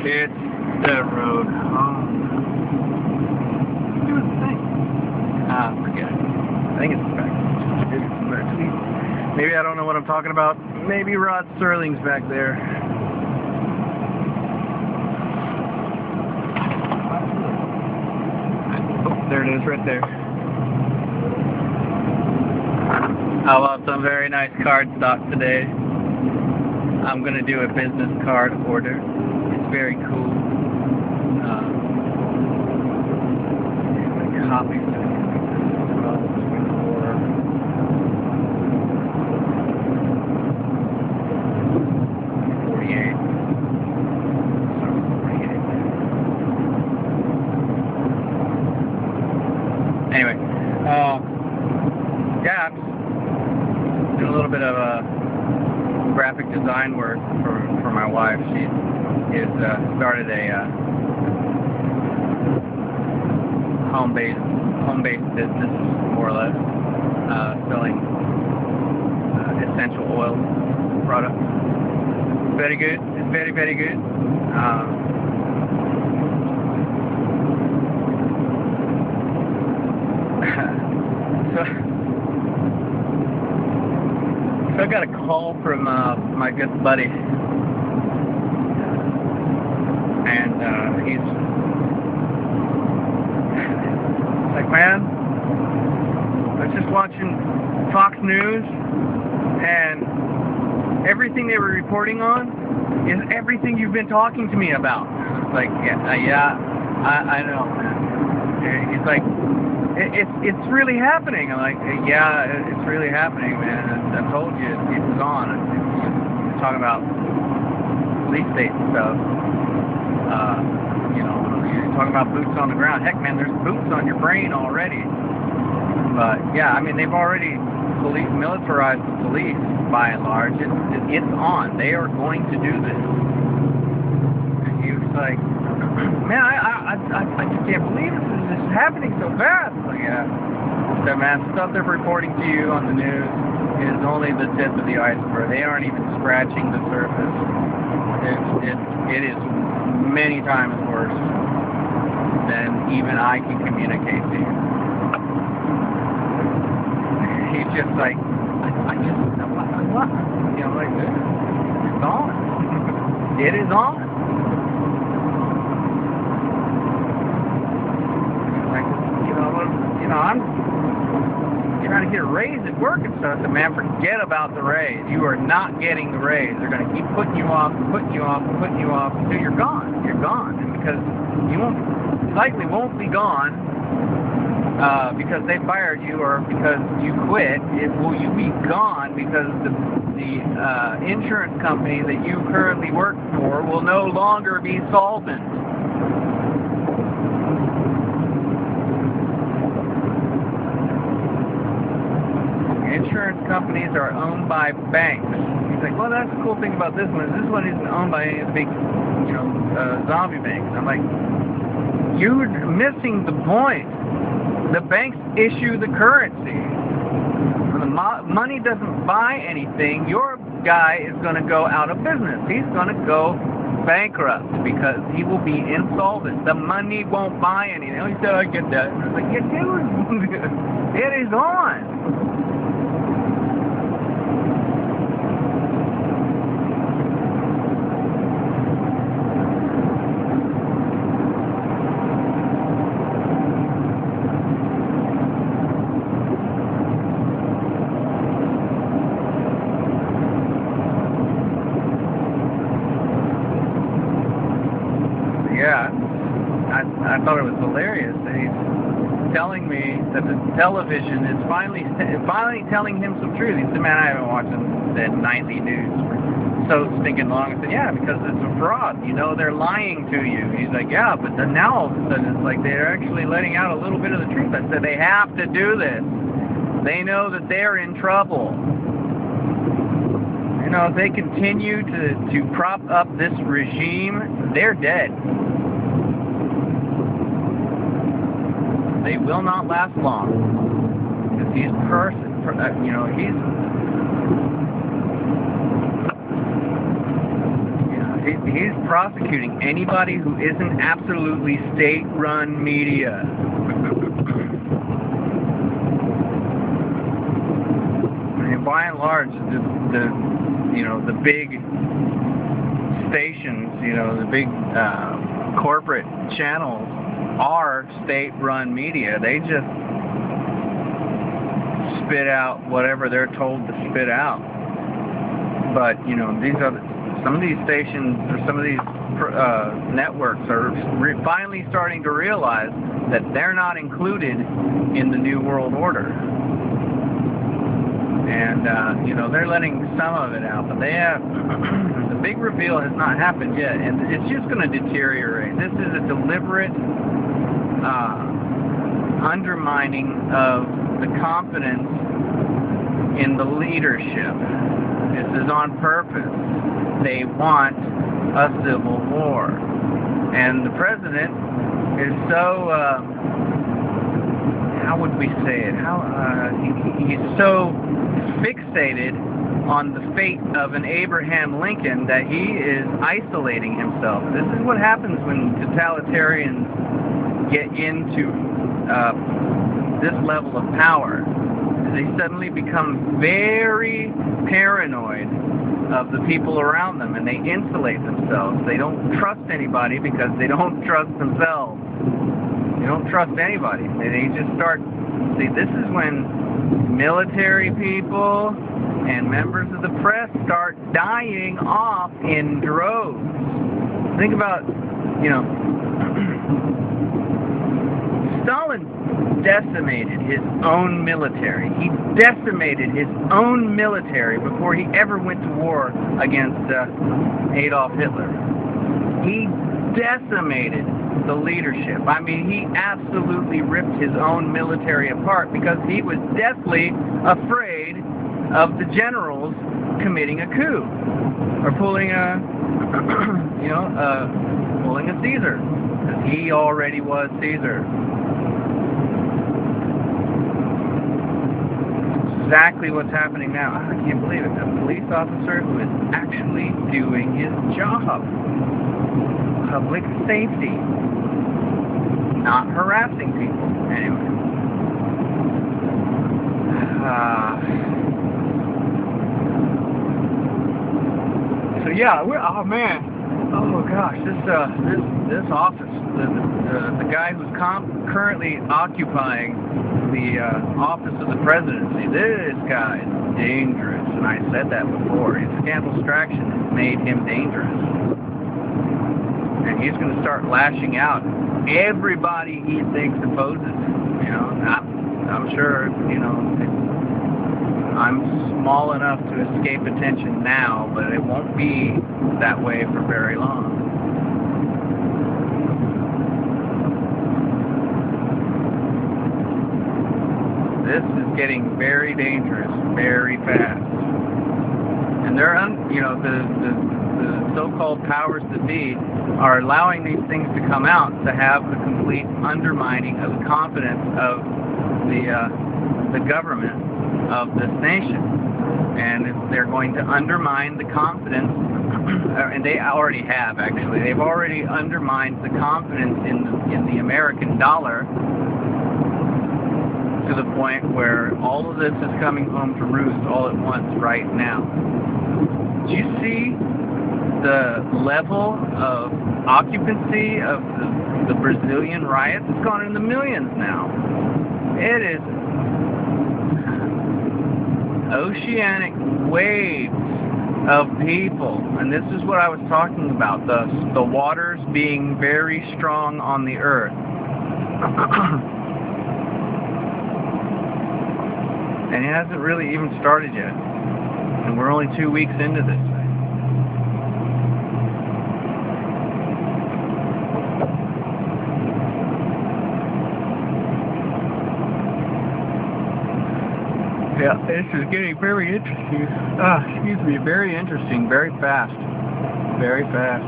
It's the road home. Do the thing. Forget it. I think it's back. Maybe it's in that tweet. Maybe I don't know what I'm talking about. Maybe Rod Serling's back there. Oh, there it is, right there. I bought some very nice card stock today. I'm going to do a business card order. It's very cool. Copies. Anyway, yeah, I'm doing a little bit of graphic design work for my wife. She is started a home-based business, more or less, selling essential oil products. Very good. It's very, very good. So I got a call from my good buddy, and he's like, man, I was just watching Fox News, and everything they were reporting on is everything you've been talking to me about. Like, I know, man. He's like, it's really happening. I'm like, yeah, it's really happening, man. I told you it was on. You're talking about police state and stuff. You know, you're talking about boots on the ground. Heck, man, there's boots on your brain already. But yeah, I mean, they've already militarized the police by and large. It's on. They are going to do this. And he was like, man, I just can't believe this is happening so fast. Like, yeah. So, man, stuff they're reporting to you on the news is only the tip of the iceberg. They aren't even scratching the surface. It is many times worse than even I can communicate to you. He's just like, what? You know, like, it's on. It is on. I'm trying to get a raise at work and stuff. So, man, forget about the raise. You are not getting the raise. They're going to keep putting you off until you're gone. You're gone. And because you likely won't be gone because they fired you or because you quit. Will you be gone because the insurance company that you currently work for will no longer be solvent? Insurance companies are owned by banks. He's like, well, that's the cool thing about this one. This one isn't owned by any of the big, zombie banks. I'm like, you're missing the point. The banks issue the currency. When the money doesn't buy anything, your guy is going to go out of business. He's going to go bankrupt because he will be insolvent. The money won't buy anything. He said, I get that. I was like, yeah, dude, it is on. Yeah, I thought it was hilarious that he's telling me that the television is finally telling him some truth. He said, man, I haven't watched the nightly news for so stinking long. I said, yeah, because it's a fraud. You know, they're lying to you. He's like, yeah, but then now all of a sudden it's like they're actually letting out a little bit of the truth. I said, they have to do this. They know that they're in trouble. You know, if they continue to prop up this regime, they're dead. They will not last long. Because he's He's prosecuting anybody who isn't absolutely state-run media. I mean, by and large, the big stations, the big corporate channels are state-run media. They just spit out whatever they're told to spit out. But some of these stations or some of these networks are finally starting to realize that they're not included in the New World Order. And they're letting some of it out, but they have the big reveal has not happened yet, and it's just going to deteriorate. This is a deliberate undermining of the confidence in the leadership. This is on purpose. They want a civil war, and the president is so how would we say it? He's so fixated on the fate of an Abraham Lincoln that he is isolating himself. This is what happens when totalitarians get into this level of power. They suddenly become very paranoid of the people around them, and they insulate themselves. They don't trust anybody because they don't trust themselves. They don't trust anybody. They just start... See, this is when military people and members of the press start dying off in droves. Think about, Stalin decimated his own military. He decimated his own military before he ever went to war against Adolf Hitler. He decimated the leadership. I mean, he absolutely ripped his own military apart because he was deathly afraid of the generals committing a coup or pulling a, pulling a Caesar, because he already was Caesar. Exactly what's happening now. I can't believe it. A police officer who is actually doing his job. Public safety. Not harassing people. Anyway. So yeah, oh man. Oh gosh, this office, the guy who's currently occupying the office of the presidency, this guy is dangerous, and I said that before. His scandal distraction has made him dangerous, and he's going to start lashing out everybody he thinks opposes him. I'm sure, I'm small enough to escape attention now, but it won't be that way for very long. This is getting very dangerous very fast. And they're, the so-called powers that be are allowing these things to come out to have the complete undermining of the confidence of the government of this nation. And they're going to undermine the confidence, and they already have actually. They've already undermined the confidence in the American dollar to the point where all of this is coming home to roost all at once right now. Do you see the level of occupancy of the Brazilian riots? It's gone in the millions now. It is oceanic waves of people, and this is what I was talking about, the waters being very strong on the earth. And it hasn't really even started yet, and we're only 2 weeks into this thing. Yeah, this is getting very interesting. Excuse me, very interesting, very fast. Very fast.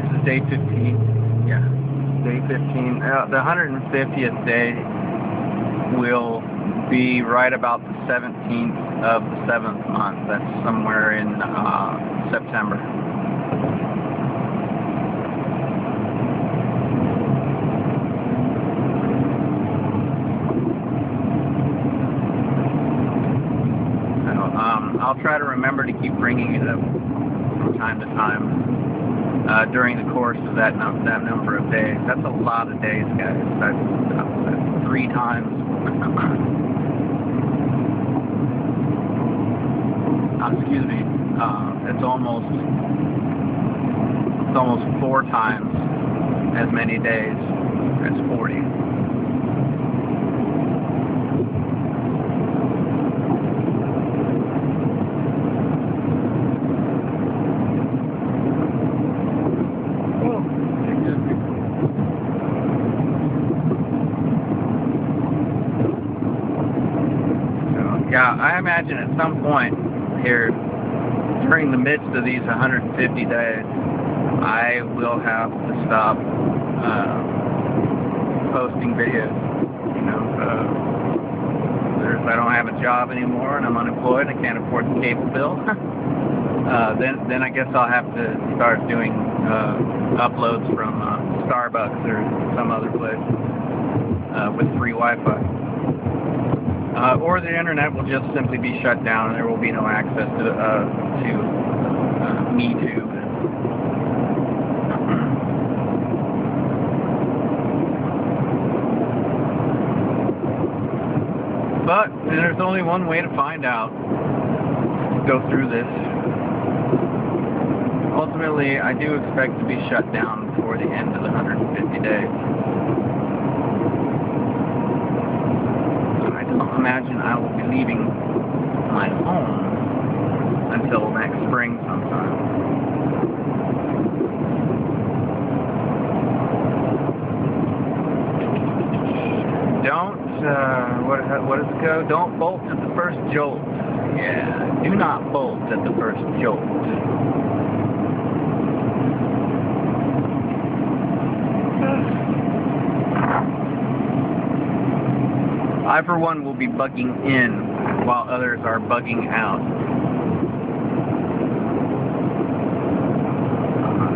This is day 15. Yeah, day 15. The 150th day will be right about the 17th of the 7th month. That's somewhere in September. I'll try to remember to keep bringing it up from time to time during the course of that number of days. That's a lot of days, guys. That's 3 times. Excuse me. It's almost 4 times as many days as 40. Yeah, I imagine at some point here, during the midst of these 150 days, I will have to stop posting videos. You know, I don't have a job anymore, and I'm unemployed. I can't afford the cable bill. Then I guess I'll have to start doing uploads from Starbucks or some other place with free Wi-Fi. Or the internet will just simply be shut down, and there will be no access to MeTube. But there's only one way to find out. Go through this. Ultimately, I do expect to be shut down before the end of the 150 days. Imagine I will be leaving my home until next spring sometime. Don't, what does it go? Don't bolt at the first jolt. Yeah, do not bolt at the first jolt. I, for one, will be bugging in while others are bugging out.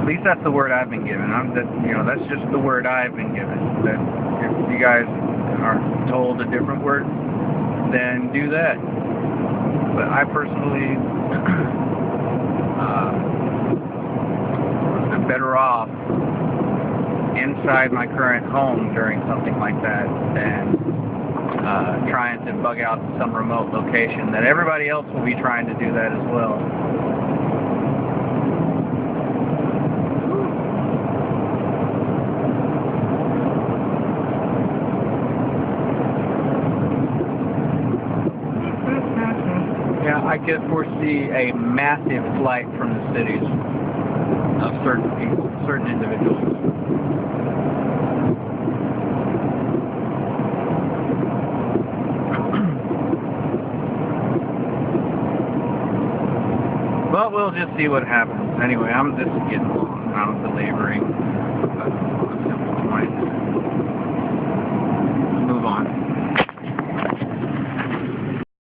At least that's the word I've been given. That's just the word I've been given. That if you guys are told a different word, then do that. But I personally am better off inside my current home during something like that than trying to bug out to some remote location that everybody else will be trying to do that as well. Yeah, I could foresee a massive flight from the cities of certain people, certain individuals. But we'll just see what happens. Anyway, this is getting long. I'm belaboring. Let's move on.